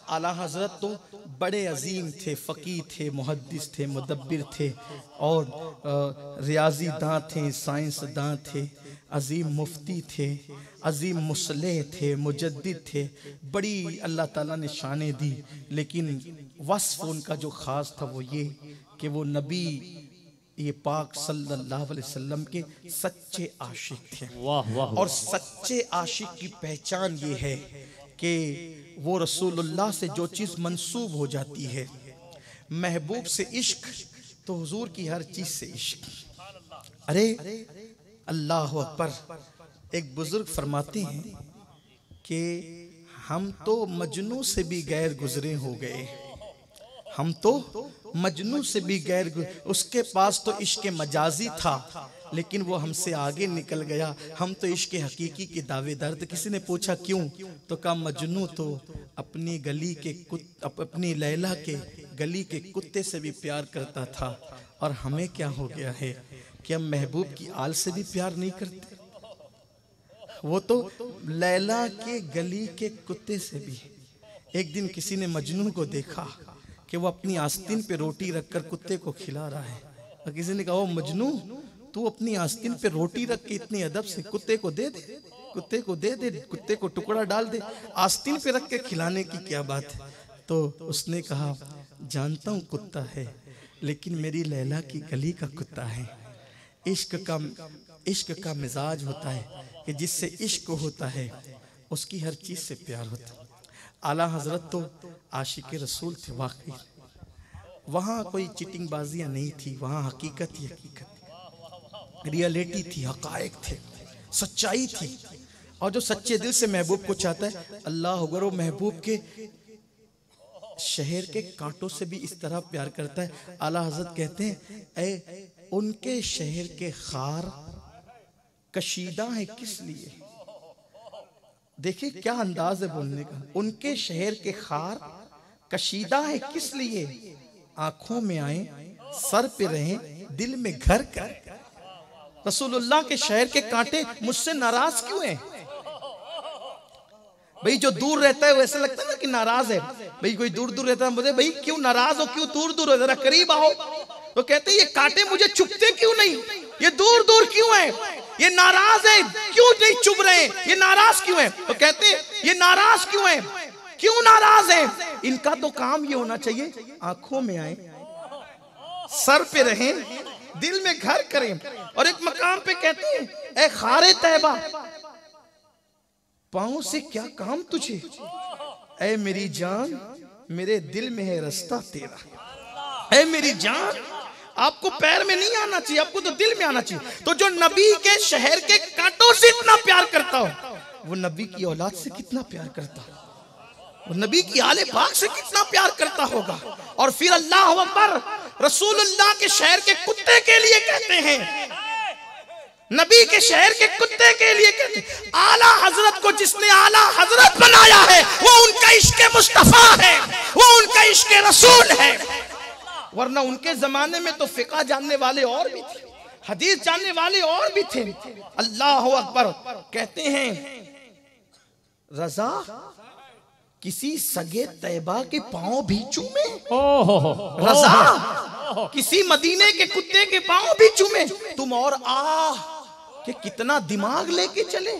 आला हजरत तो बड़े अजीम थे, फ़कीह थे, मुहद्दिस थे, मुदब्बिर थे और रियाजी दां थे, साइंस दां थे, अजीम मुफ्ती थे, अजीम मुसल्लेह थे, मुजद्दिद थे। बड़ी अल्लाह ताला ने शानें दी, लेकिन वस्फ उनका जो ख़ास था वो ये कि वो नबी ये पाक सल्लल्लाहु अलैहि वसल्लम के सच्चे आशिक थे। और सच्चे आशिक की पहचान ये है कि वो रसूलुल्लाह से जो चीज़ मंसूब हो जाती है, महबूब से इश्क, तो हुजूर की हर चीज़ से इश्क। अरे अल्लाह अकबर। एक बुजुर्ग फरमाते हैं कि हम तो मजनू से भी गैर गुजरे हो गए, हम तो मजनू से भी गैर, उसके पास तो इश्क मजाजी था लेकिन वो हमसे आगे निकल गया, हम तो इश्क हकीकी के दावेदार। तो किसी ने पूछा क्यों, तो कहा मजनू तो अपनी गली के अपनी लैला के गली के कुत्ते से भी प्यार करता था, और हमें क्या हो गया है कि हम महबूब की आल से भी प्यार नहीं करते। वो तो लैला के गली के कुत्ते से भी। एक दिन किसी ने मजनू को देखा कि वो अपनी आस्तीन पे रोटी रखकर कुत्ते को खिला रहा है, और किसी ने कहा ओ मजनू, तू अपनी आस्तीन पे रोटी रख के इतनी अदब से कुत्ते को दे दे, कुत्ते को दे दे, कुत्ते को टुकड़ा डाल दे, आस्तीन पे रख के खिलाने की क्या बात है। तो उसने कहा जानता हूँ कुत्ता है, लेकिन मेरी लैला की गली का कुत्ता है। इश्क का मिजाज होता है कि जिससे इश्क होता है उसकी हर चीज़ से प्यार होता है। आला हजरत तो आशिक रसूल थे वाकई। वहाँ कोई चिटिंग बाजियाँ नहीं थी, वहाँ हकीकत ही हकीकत, रियलिटी थी, हकायक थे, सच्चाई थी। और जो सच्चे दिल से महबूब को चाहता है, अल्लाह अकबर, वो महबूब के शहर के कांटों से भी इस तरह प्यार करता है। आला हजरत कहते हैं ऐ उनके शहर के खार कशीदा है किस लिए। देखिए क्या अंदाज है बोलने का। उनके शहर के खार कशीदा है किस लिए, आंखों में आए सर पे रहे दिल में घर कर। रसूलुल्लाह के शहर के कांटे मुझसे नाराज क्यों हैं? भाई जो दूर रहता है वैसे लगता है ना कि नाराज है। भाई कोई दूर दूर रहता है, मुझे भाई क्यों नाराज हो, क्यों दूर दूर हो, जरा करीब आओ। तो कहते हैं ये कांटे मुझे चुभते क्यों नहीं, ये दूर दूर क्यों है, ये नाराज है क्यों नहीं चुभ रहे, ये नाराज क्यों है। तो कहते हैं ये नाराज क्यों है, क्यों नाराज है। इनका तो काम ये होना चाहिए आंखों में आए, सर पे रहें, दिल में घर करें। और एक मकाम पे कहते हैं ऐ खारे तैबा, पाँव से क्या काम तुझे, ऐ मेरी जान मेरे दिल में है रास्ता तेरा। ऐ मेरी जान, आपको पैर में नहीं आना चाहिए, आपको तो दिल में आना चाहिए। तो जो नबी के शहर के कांटों से इतना प्यार करता हो, वो नबी की औलाद से कितना प्यार करता हो, वो नबी की आले पाक से कितना प्यार करता होगा। और फिर अल्लाह अकबर, रसूलुल्लाह के शहर के कुत्ते के लिए कहते हैं, नबी के शहर के कुत्ते के लिए कहते हैं, आला हजरत को जिसने आला हजरत बनाया है वो उनका इश्क मुस्तफा है, वो उनका इश्क रसूल है। वरना उनके जमाने में तो फिका जानने वाले और भी थे, हदीस जानने वाले और भी थे। अल्लाह अकबर। कहते हैं रजा किसी सगे तैबा के पांव भी चूमे, रजा किसी मदीने के कुत्ते के पांव भी चूमे, तुम और कि कितना दिमाग लेके चले।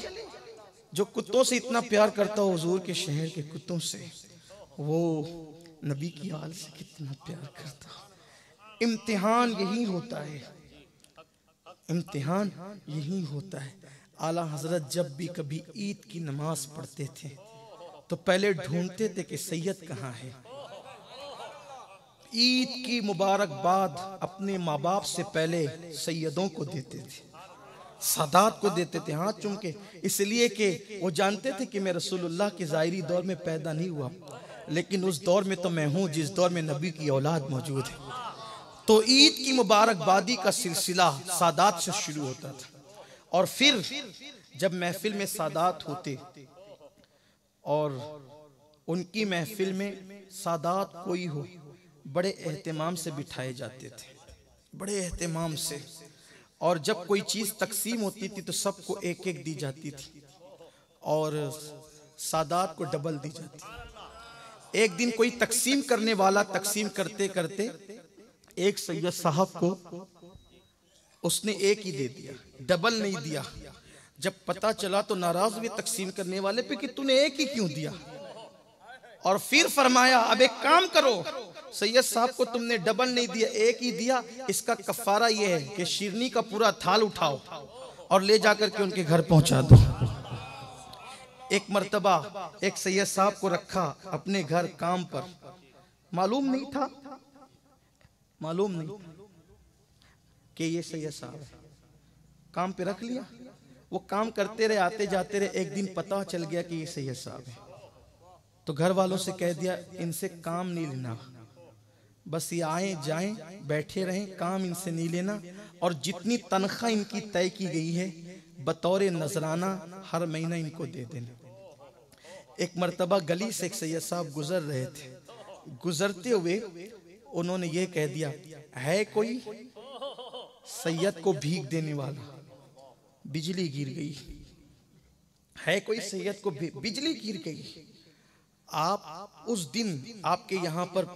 जो कुत्तों से इतना प्यार करता हो, हुजूर के शहर के कुत्तों से, वो नबी की आल से कितना प्यार करता। इम्तिहान यही होता है, इम्तिहान यही होता है। आला हजरत जब भी कभी ईद की नमाज पढ़ते थे तो पहले ढूंढते थे कि सैयद कहाँ है। ईद की मुबारकबाद अपने माँ बाप से पहले सैयदों को देते थे, सादात को देते थे हाथ चूम के, इसलिए कि वो जानते थे कि मैं रसूलुल्लाह के ज़ाहिरी दौर में पैदा नहीं हुआ, लेकिन उस दौर में तो मैं हूँ जिस दौर में नबी की औलाद मौजूद है। तो ईद की मुबारकबादी का सिलसिला सादात से शुरू होता था, और फिर जब महफिल में सादात होते और उनकी महफिल में सादात कोई हो, बड़े एहतमाम से बिठाए जाते थे, बड़े एहतमाम से। और जब कोई चीज़ तकसीम होती थी तो सबको एक एक दी जाती थी, और सादात को डबल दी जाती। एक दिन कोई तकसीम करने वाला तकसीम करते करते एक सैयद साहब को उसने एक ही दे दिया, डबल नहीं दिया। जब पता चला तो नाराज हुए तकसीम करने वाले पे कि तूने एक ही क्यों दिया। और फिर फरमाया अब एक काम करो, सैयद साहब को तुमने डबल नहीं दिया, एक ही दिया, इसका कफारा यह है कि शिरनी का पूरा थाल उठाओ और ले जाकर के उनके घर पहुंचा दो। एक मर्तबा एक सैयद साहब को रखा अपने घर काम पर, मालूम नहीं कि ये सैयद साहब है, काम पे रख लिया। वो काम करते रहे, आते जाते रहे, एक दिन पता चल गया कि ये सैयद साहब है। तो घर वालों से कह दिया इनसे काम नहीं लेना, बस ये आए जाएं बैठे रहें, काम इनसे नहीं लेना, और जितनी तनख्वाह इनकी तय की गई है बतौर नजराना हर महीना इनको दे देना। एक मर्तबा गली से एक सैयद साहब गुजर रहे थे, गुजरते हुए उन्होंने ये कह दिया है कोई सैयद को भीख देने वाला। बिजली गिर गई, है कोई सैयद को बिजली गिर गई। आप उस दिन आपके यहाँ पर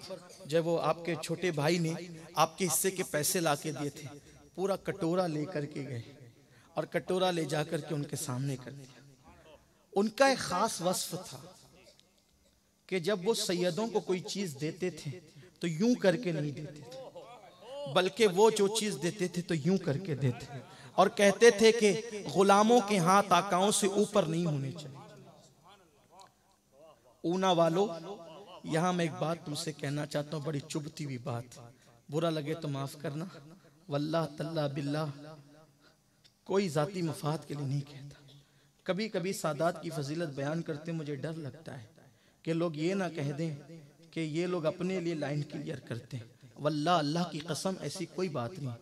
जब वो आपके छोटे भाई ने आपके हिस्से के पैसे लाके दिए थे, पूरा कटोरा लेकर के गए और कटोरा ले जाकर के उनके सामने कर दिया। उनका एक खास वस्फ था कि जब वो सैयदों को कोई चीज देते थे तो यूं करके नहीं देते थे, बल्कि वो जो चीज देते थे तो यूं करके देते, और कहते थे कि गुलामों के हाथ आकाओं से ऊपर नहीं होने चाहिए। ऊना वालों, यहां मैं एक बात तुमसे कहना चाहता हूं, बड़ी चुभती हुई बात, बुरा लगे तो माफ करना। वल्लाह तल्ला बिल्लाह कोई जाती मफाद के लिए नहीं कहता। कभी कभी सादात की फजीलत बयान करते मुझे डर लगता है कि लोग ये ना कह दें कि ये लोग अपने लिए लाइन क्लियर करते हैं। वल्लाह अल्लाह की कसम ऐसी कोई बात नहीं,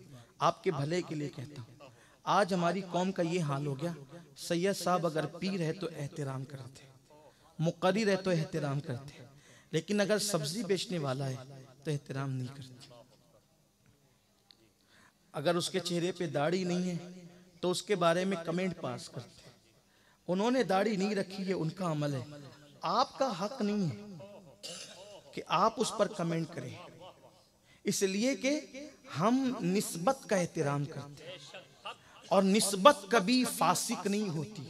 आपके भले के लिए कहता हूँ। आज हमारी कौम का ये हाल हो गया, सैयद साहब अगर पीर है तो एहतराम करते, मुक़र्रिर है तो एहतराम करते, लेकिन अगर सब्जी बेचने वाला है तो एहतराम नहीं करते। अगर उसके चेहरे पे दाढ़ी नहीं है तो उसके बारे में कमेंट पास करते। उन्होंने दाढ़ी नहीं रखी है, उनका अमल है, आपका हक नहीं है कि आप उस पर कमेंट करें, इसलिए कि हम निस्बत का एहतराम करते हैं और निस्बत कभी फासिक नहीं होती,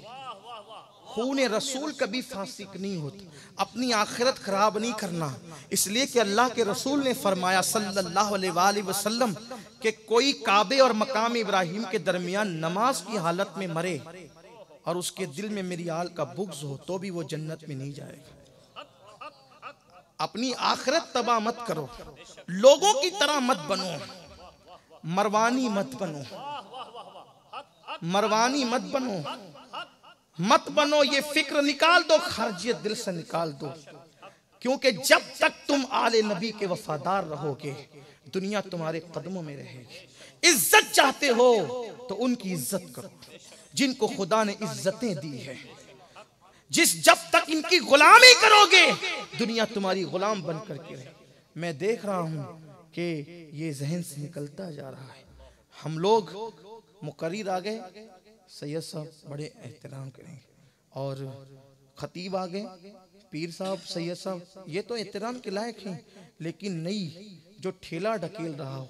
खून रसूल कभी फासिक नहीं होता। अपनी आखिरत खराब नहीं करना, इसलिए कि अल्लाह के रसूल ने फरमाया सल्लल्लाहु अलैहि वसल्लम कि कोई काबे और मकाम इब्राहिम के दरमियान नमाज की हालत में मरे और उसके दिल में मेरी आल का बुग़्ज़ हो तो भी वो जन्नत में नहीं जाएगा। अपनी आखिरत तबाह मत करो, लोगों की तरह मत बनो, मरवानी मत बनो, मरवानी मत बनो, ये फिक्र निकाल दो, खारजियत दिल से निकाल दो, क्योंकि जब तक तुम आले नबी के वफादार रहोगे दुनिया तुम्हारे कदमों में रहेगी। इज्जत चाहते हो तो उनकी इज्जत करो जिनको खुदा ने इज्जतें दी है। जब तक इनकी गुलामी करोगे दुनिया तुम्हारी गुलाम बन करके रहे। मैं देख रहा हूं कि ये जहन से निकलता जा रहा है। हम लोग मुकर्रिर आ गए, सैयद साहब बड़े एहतराम करेंगे, और खतीब आ गए, पीर साहब, सैयद साहब, ये तो एहतराम के लायक हैं, लेकिन नहीं, जो ठेला ढकेल रहा हो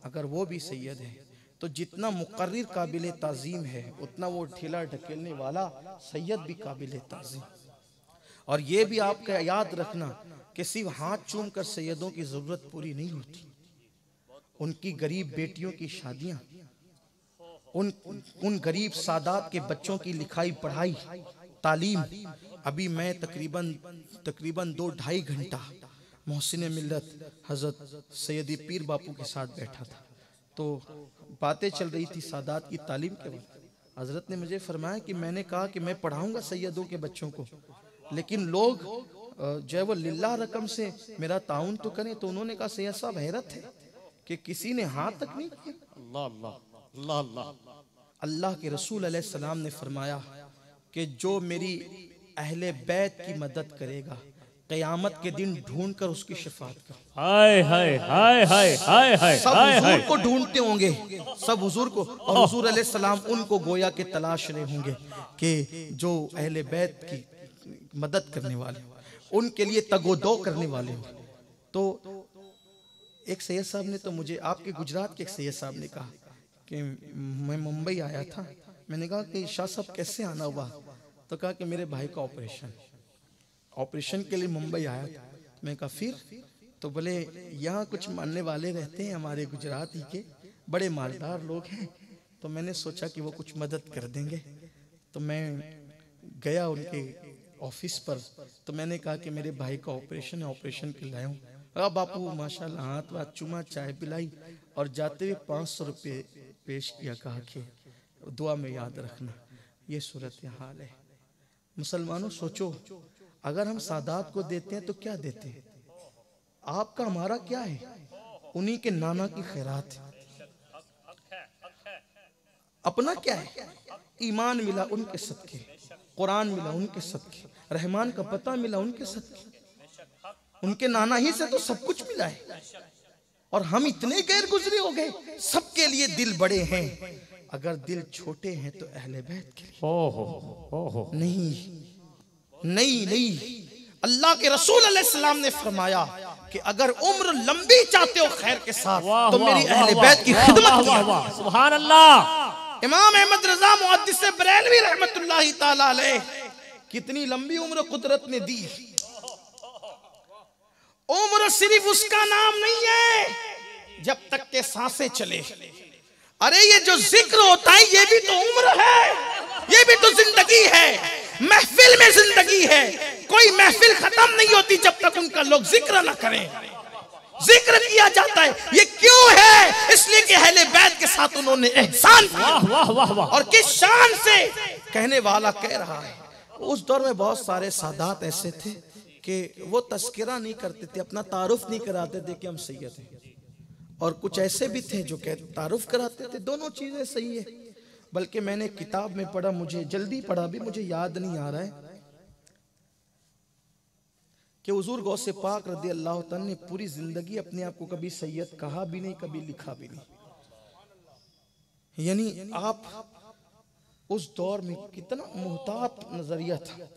अगर वो भी सैयद है तो जितना मुकर्रिर काबिल ताज़ीम है उतना वो ठेला ढकेलने वाला सैयद भी काबिल ताज़ीम। और ये भी आपका याद रखना कि सिर्फ हाथ चूम कर सैयदों की ज़रूरत पूरी नहीं होती, उनकी गरीब बेटियों की शादियां, उन गरीब सादात के बच्चों की लिखाई पढ़ाई तालीम। अभी मैं तकरीबन 2-2.5 घंटा मोहसिन मिल्लत हज़रत सैयदी पीर बापू के साथ बैठा था, तो बातें चल रही थी सादात की तालीम के वक्त। हज़रत ने मुझे फरमाया कि मैंने कहा कि मैं पढ़ाऊंगा सैयदों के बच्चों को, लेकिन लोग जो है वो लिल्लाह रकम से मेरा ताउन तो करें। तो उन्होंने कहा सैयद साहब हैरत है कि किसी ने हाथ तक नहीं किया। अल्लाह अल्लाह अल्लाह अल्लाह। अल्लाह के रसूल अलैहिस्सलाम ने फरमाया कि जो मेरी अहले बैत की मदद करेगा क़यामत के दिन ढूंढ कर उसकी शफाअत कर। हाय हाय हाय हाय हाय हाय। सब हुजूर को ढूंढते होंगे, सब हुजूर को, और हुजूर अलैहिस्सलाम उनको गोया के तलाश रहे होंगे कि जो अहले बैत की मदद करने वाले। उनके लिए तगोदो करने वाले हो। तो एक सैयद साहब ने तो मुझे, आपके गुजरात के एक सैयद साहब ने कहा कि मैं मुंबई आया था। मैंने कहा कि शाह साहब कैसे आना हुआ? तो कहा कि मेरे भाई का ऑपरेशन के लिए मुंबई आया था। मैं कहा फिर? तो बोले यहाँ कुछ मानने वाले रहते हैं हमारे गुजरात ही के, बड़े मालदार लोग हैं, तो मैंने सोचा कि वो कुछ मदद कर देंगे। तो मैं गया उनके ऑफिस पर, तो मैंने कहा कि मेरे भाई का ऑपरेशन है, ऑपरेशन के लाया हूँ। अब बापू माशाल्लाह हाथ वाथ चुमा, चाय पिलाई और जाते हुए 500 रुपये पेश किया, कहा कि दुआ में याद रखना। ये सूरत हाल है। मुसलमानों सोचो, अगर हम सादात को देते हैं तो क्या देते हैं? आपका हमारा क्या है? उन्हीं के नाना की खैरात है। अपना क्या है? ईमान मिला उनके सदके, कुरान मिला उनके सदके, रहमान का पता मिला उनके सदके, उनके नाना ही से तो सब कुछ मिला है। और हम इतने गैर गुजरे हो गए। सबके लिए दिल बड़े हैं, अगर दिल छोटे हैं तो अहले बैत के लिए नहीं। अल्लाह के रसूल अलैहिस्सलाम ने फरमाया कि अगर उम्र लंबी चाहते हो खैर के साथ तो मेरी अहले बैत की खिदमत किया। सुभान अल्लाह। इमाम अहमद रजा मुहद्दिस बरेलवी रहमतुल्लाहि ताला अलैह, कितनी लंबी उम्र कुदरत ने दी। उम्र सिर्फ उसका नाम नहीं है जब तक के सांसें चले। अरे ये जो जिक्र होता है ये भी तो उम्र है, ये भी तो जिंदगी है। महफिल में जिंदगी है, कोई महफिल खत्म नहीं होती जब तक उनका लोग जिक्र ना करें। जिक्र किया जाता है, ये क्यों है? इसलिए कि अहले बैत के साथ उन्होंने एहसान किया। और किस शान से कहने वाला कह रहा है। उस दौर में बहुत सारे सादात ऐसे थे कि वो तस्करा नहीं करते थे, अपना तारुफ नहीं कराते थे कि हम सैयद हैं। और कुछ ऐसे भी थे जो तारुफ कराते थे। दोनों चीजें सही है। बल्कि मैंने किताब में पढ़ा, मुझे जल्दी पढ़ा भी, मुझे याद नहीं आ रहा है, कि हुजूर गौसे पाक रज़ी अल्लाह तआला ने पूरी जिंदगी अपने आप को कभी सैयद कहा भी नहीं, कभी लिखा भी नहीं। यानी आप उस दौर में कितना मुहतात नजरिया था।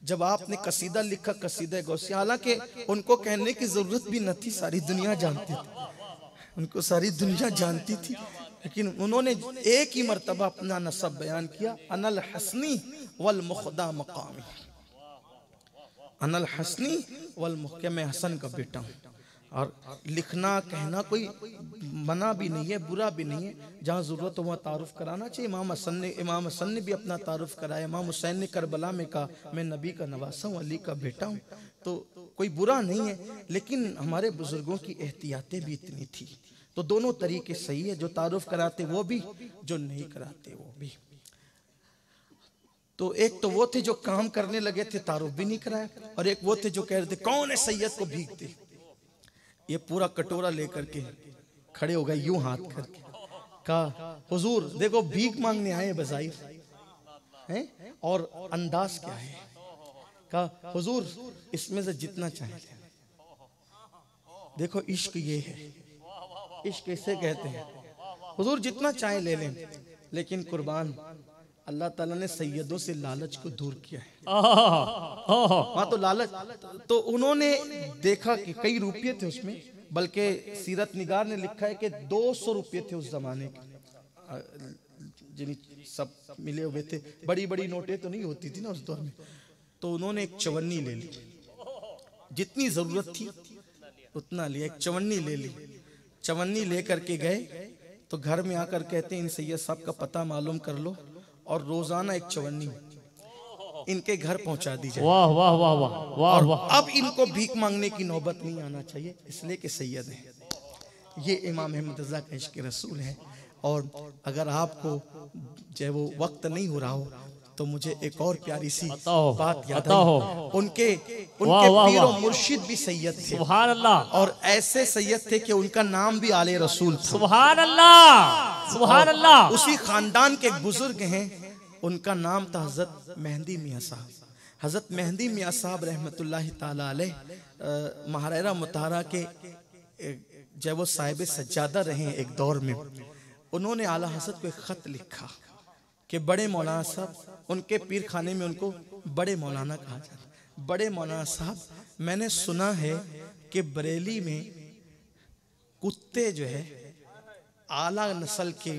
जब आपने कसीदा लिखा, कसीदा गौसे, हालांकि उनको कहने की जरूरत भी न थी, सारी दुनिया जानती थी, उनको सारी दुनिया जानती थी, लेकिन उन्होंने एक ही मर्तबा अपना नसब बयान किया, अनल हसनी वल मुखदा मकामी। अनल हसनी वल मुखदा, मैं हसन का बेटा हूँ। और लिखना कहना कोई मना भी नहीं है, बुरा भी नहीं है, जहाँ ज़रूरत हो वहाँ तारुफ कराना चाहिए। इमाम हसन ने भी अपना तारुफ कराया। इमाम हुसैन ने करबला में कहा मैं नबी का नवासा हूँ, अली का बेटा हूँ। तो कोई बुरा नहीं है, लेकिन हमारे बुजुर्गों की एहतियातें भी इतनी थी। तो दोनों तरीके सही है, जो तारुफ कराते वो भी, जो नहीं कराते वो भी। तो एक तो वो थे जो काम करने लगे थे, तारुफ भी नहीं कराया, और एक वो थे जो कह रहे थे कौन है सैयद को भीख दे। ये पूरा कटोरा लेकर के खड़े हो गए यूं हाथ करके, कहा हुजूर देखो भीख मांगने आए बज़ाहिर हैं, और अंदाज क्या है। कहा हुजूर इसमें से जितना चाहे। देखो इश्क ये है, इश्क इसे कहते हैं। हुजूर जितना चाहे ले लें, लेकिन कुर्बान अल्लाह ताला ने सैयदों से लालच को दूर किया है। वहाँ तो लालच, तो उन्होंने देखा कि कई रुपये थे उसमें, बल्कि सीरत निगार ने लिखा है कि 200 रुपये थे उस जमाने के, जिन सब मिले हुए थे। बड़ी बड़ी नोटें तो नहीं होती थी ना उस दौर में। तो उन्होंने एक चवन्नी ले ली, जितनी जरूरत थी उतना लिया, एक चवन्नी ले ली। चवन्नी लेकर के गए तो घर में आकर कहते हैं इन सैयद साहब का पता मालूम कर लो और रोजाना एक चवन्नी इनके घर पहुंचा दी जाए। वाह वाह वाह वाह वाह वाह। अब इनको भीख मांगने की नौबत नहीं आना चाहिए, इसलिए कि सैयद है। ये इमाम अहमद रज़ा का इश्क़ रसूल है। और अगर आपको जो वो वक्त नहीं हो रहा हो तो मुझे एक और प्यारी सी बात याद आई। उनके पीर और मुर्शिद भी सैयद थे। सुभान अल्लाह। और ऐसे सैयद थे कि उनका नाम भी आले रसूल था। सुभान अल्लाह, सुभान अल्लाह। उसी खानदान के बुजुर्ग हैं, उनका नाम था हजरत मेहंदी मियाँ साहब। हजरत मेहंदी मियाँ साहब रहमतुल्लाहि ताला अलैह महारारा मुताहरा के जब वो साहिब सज्जादा रहे एक दौर में, उन्होंने आला हजरत को एक खत लिखा कि बड़े मौलाना साहब, उनके पीर खाने में उनको बड़े मौलाना कहा जाता। बड़े मौलाना साहब, मैंने सुना है कि बरेली में कुत्ते जो है आला नस्ल के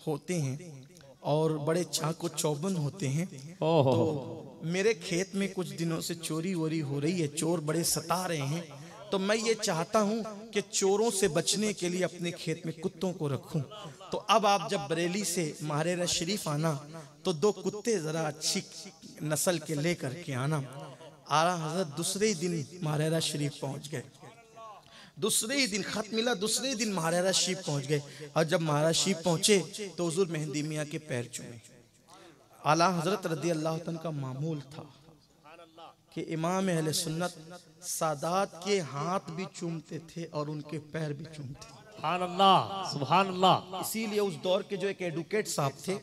होते हैं और बड़े चाको चौबंद होते हैं। ओहो। तो मेरे खेत में कुछ दिनों से चोरी वोरी हो रही है, चोर बड़े सता रहे हैं, तो मैं ये चाहता हूं कि चोरों से बचने के लिए अपने खेत में कुत्तों को रखूं। तो अब आप जब बरेली से महारेरा शरीफ आना तो 2 कुत्ते जरा अच्छी नस्ल के लेकर के आना। आला हजरत दूसरे ही दिन महारेरा शरीफ पहुंच गए। दूसरे ही दिन खत मिला, दूसरे ही दिन महाराजा शरीफ पहुंच गए। और जब महाराजा शरीफ पहुंचे तो हुजूर मेहंदी मियाँ के पैर चूमे। आला हजरत रदी अल्लाह तआला का मामूल था कि इमाम अहले सुन्नत सादात के हाथ भी चूमते थे और उनके पैर भी चूमते थे। सुभान अल्लाह, सुभान अल्लाह। इसीलिए उस दौर के जो एक एडवोकेट साहब थे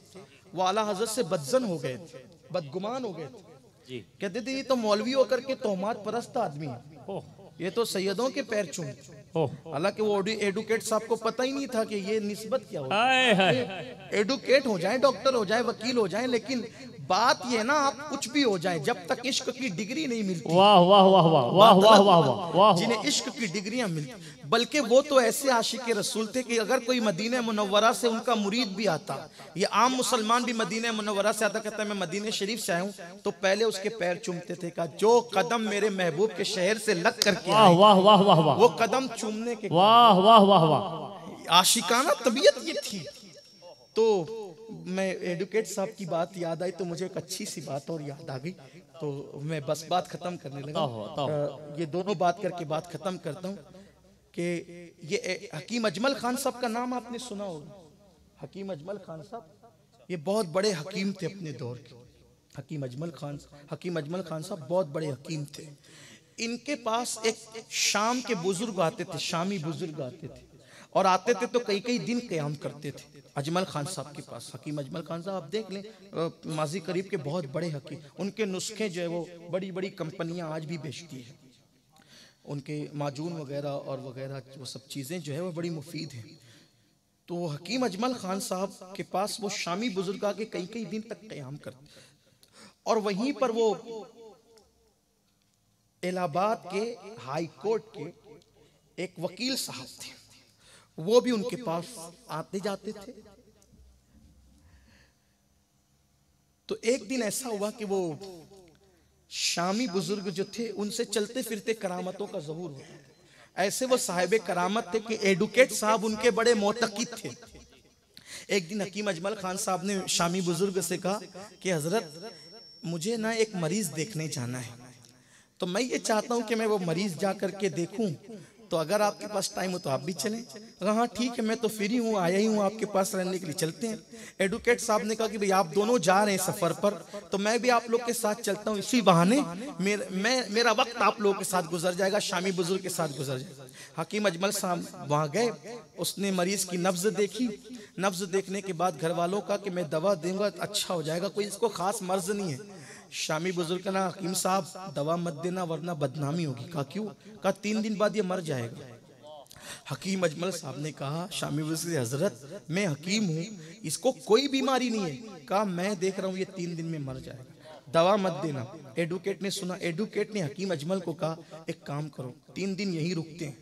वो आला हजरत से बदजन हो गए थे, बदगुमान हो गए थे जी। कहते थे ये तो मौलवी होकर के तोहमात परस्त आदमी है, ओह, ये तो सैयदों के पैर चूमते। ओह, हालांकि वो एडुकेट साहब को पता ही नहीं था कि ये निस्बत क्या होती हाय हाय। है। एडुकेट हो जाए, डॉक्टर हो जाए, वकील हो जाए, लेकिन बात ये ना आप कुछ भी हो जाए, जब तक इश्क की डिग्री नहीं मिलती। वाह वाह वाह वाह वाह वाह वाह वाह वाह। जिन्हें इश्क की डिग्रियां मिलती, बल्कि वो तो ऐसे आशिक रसूल थे कि अगर कोई मदीने मुनव्वरा से उनका मुरीद भी आता, ये आम मुसलमान भी मदीने मुनव्वरा से आता, कहता है मैं मदीने शरीफ से आया हूं, तो पहले उसके पैर चूमते थे। कहा जो कदम मेरे महबूब के शहर से लग करके वाह आए, वाह वाह वाह वाह। वो कदम चूमने के वाह वाह वाह वाह। आशिकाना तबीयत ये थी। तो मैं एडुकेट साहब की बात याद आई तो मुझे एक अच्छी सी बात और याद आ गई, तो मैं बस बात खत्म करने लगा। ये दोनों बात करके बात खत्म करता हूँ कि ये हकीम अजमल खान साहब का नाम आपने सुना होगा। हकीम अजमल खान साहब ये बहुत बड़े हकीम थे अपने दौर के। हकीम अजमल खान साहब बहुत बड़े हकीम थे। इनके पास एक शाम के बुजुर्ग आते थे, शामी बुजुर्ग आते थे, और आते थे तो कई कई दिन क़याम करते थे अजमल खान साहब के पास। हकीम अजमल खान साहब आप देख लें माजी करीब के बहुत बड़े हकीम, उनके नुस्खे जो है वो बड़ी बड़ी कंपनियां आज भी बेचती है। उनके माजून वगैरह और वगैरह वो सब चीज़ें जो है वो बड़ी मुफीद हैं। तो हकीम अजमल खान साहब के पास वो शामी बुजुर्ग आके कई कई दिन तक क़याम करते, और वहीं पर वो इलाहाबाद के हाई कोर्ट के एक वकील साहब थे, वो भी उनके पास आते जाते थे। तो एक दिन ऐसा हुआ कि वो शामी बुजुर्ग जो थे उनसे चलते फिरते करामतों का ज़हूर हुआ। ऐसे वो साहिब करामत थे कि एडुकेट साहब उनके बड़े मोतक़िद थे। एक दिन हकीम अजमल खान साहब ने शामी बुजुर्ग से कहा कि हजरत मुझे ना एक मरीज देखने जाना है, तो मैं ये चाहता हूं कि मैं वो मरीज जा करके देखूं, तो अगर आपके पास टाइम हो तो आप भी चलें। हाँ ठीक है, मैं तो फ्री हूँ, आया ही हूँ आपके पास रहने के लिए, चलते हैं। एडवोकेट साहब ने कहा कि भाई आप दोनों जा रहे हैं सफर पर, तो मैं भी आप लोग के साथ चलता हूँ, इसी बहाने मेरा वक्त आप लोगों के साथ गुजर जाएगा, शामी बुजुर्ग के साथ गुजर जाएगा। हकीम अजमल साहब वहाँ गए, उसने मरीज की नब्ज देखी। नब्ज देखने के बाद घर वालों का कि मैं दवा दूंगा अच्छा हो जाएगा, कोई इसको खास मर्ज नहीं है। शामी बुजुर्ग का ना हकीम साहब दवा मत देना वरना बदनामी होगी। कहा क्यों? कहा 3 दिन बाद ये मर जाएगा। हकीम अजमल साहब ने कहा शामी बुजुर्ग से हजरत मैं हकीम हूँ, इसको कोई बीमारी नहीं है। कहा मैं देख रहा हूँ ये 3 दिन में मर जाएगा, दवा मत देना। एडवोकेट ने सुना, एडवोकेट ने हकीम अजमल को कहा एक काम करो 3 दिन यहीं रुकते हैं,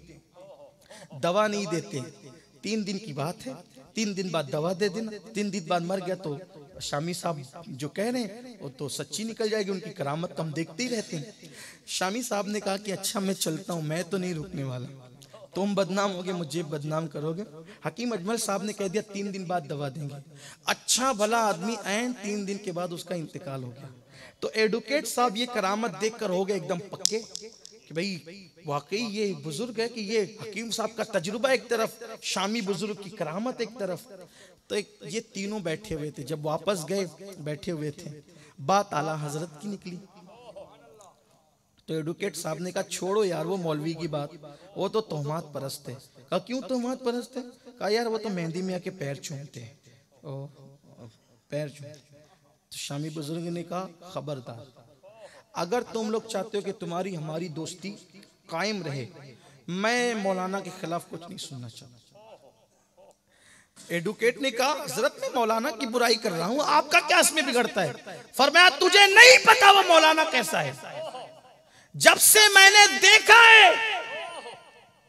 दवा नहीं देते, 3 दिन की बात है, 3 दिन बाद दवा दे देना। 3 दिन बाद मर गया तो शामी साहब जो कह रहे हैं वो तो सच्ची निकल जाएगी, उनकी करामत तो हम देखते ही रहते हैं। शामी साहब ने कहा कि अच्छा मैं चलता हूँ, मैं तो नहीं रुकने वाला, तुम बदनाम होगे, मुझे बदनाम करोगे। हकीम अजमल साहब ने कह दिया 3 दिन बाद दवा देंगे। अच्छा भला आदमी ऐन 3 दिन के बाद उसका इंतकाल हो गया। तो एडवोकेट साहब ये करामत देखकर हो गए एकदम पक्के कि भाई वाकई ये बुजुर्ग है, कि ये हकीम साहब का तजुर्बा एक तरफ, शामी बुजुर्ग की करामत एक तरफ। तो ये तीनों बैठे हुए थे, जब वापस गए बैठे हुए थे, बात आला हजरत की निकली। तो एडवोकेट साहब ने कहा छोड़ो यार वो मौलवी की बात, वो तो तोहमात परस्त है। कहा क्यों तोहमात परस्त है? कहा यार वो तो मेहंदी मियाँ के पैर चूमते हैं, पैर चूमते। तो शामी बुजुर्ग ने कहा खबरदार, अगर तुम लोग चाहते हो कि तुम्हारी हमारी दोस्ती कायम रहे, मैं मौलाना के खिलाफ कुछ नहीं सुनना चाहता। एडवोकेट ने कहा हजरत मैं मौलाना की बुराई कर रहा हूं, आपका क्या इसमें बिगड़ता है? फरमाया तुझे नहीं पता वो मौलाना कैसा है। जब से मैंने देखा है,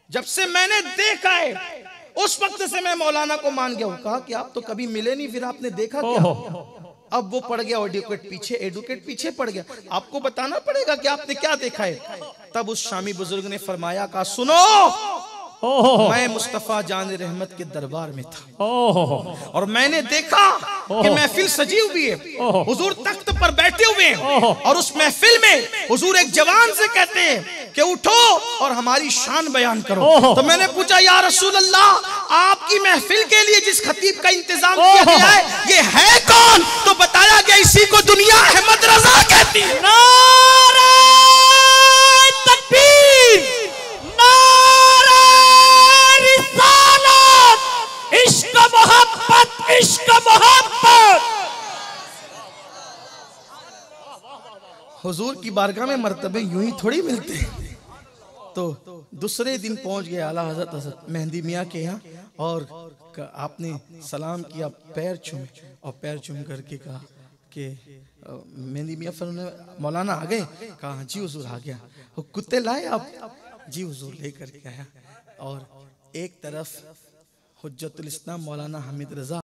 जब से मैंने देखा है उस वक्त से मैं मौलाना को मान गया हूं। कहा कि आप तो कभी मिले नहीं, फिर आपने देखा क्या? अब वो पड़ गया एडुकेट पीछे पड़ गया। आपको बताना पड़ेगा कि आपने क्या देखा है। तब उस शामी बुजुर्ग ने फरमाया, कहा सुनो, मैं मुस्तफा जान रहमत के दरबार में था और मैंने देखा कि महफिल सजी हुई है, हुजूर तख्त पर बैठे हुए हैं और उस महफिल में हुजूर एक जवान से कहते हैं कि उठो और हमारी शान बयान करो। तो मैंने पूछा, या रसूल अल्लाह, आपकी महफिल के लिए जिस खतीब का इंतजाम किया गया है ये है कौन? तो बताया गया, इसी को दुनिया अहमद रजा कहती है। नारे तकबीर, नारे रिसालत, इश्क मोहब्बत, इश्क मोहब्बत। हुजूर की बारगाह में मर्तबे यूं ही थोड़ी मिलते हैं। तो दूसरे दिन पहुंच गए आला हजरत मेहंदी मियाँ के यहाँ और आपने सलाम किया, पैर चूमे और पैर चूम करके कहा कि मेहंदी मियाँ फरमाया, मौलाना आ गए? कहा जी हुजूर आ गया। वो कुत्ते लाए आप? जी हुजूर लेकर के आया। और एक तरफ हुज्जतुल इस्लाम मौलाना हामिद रजा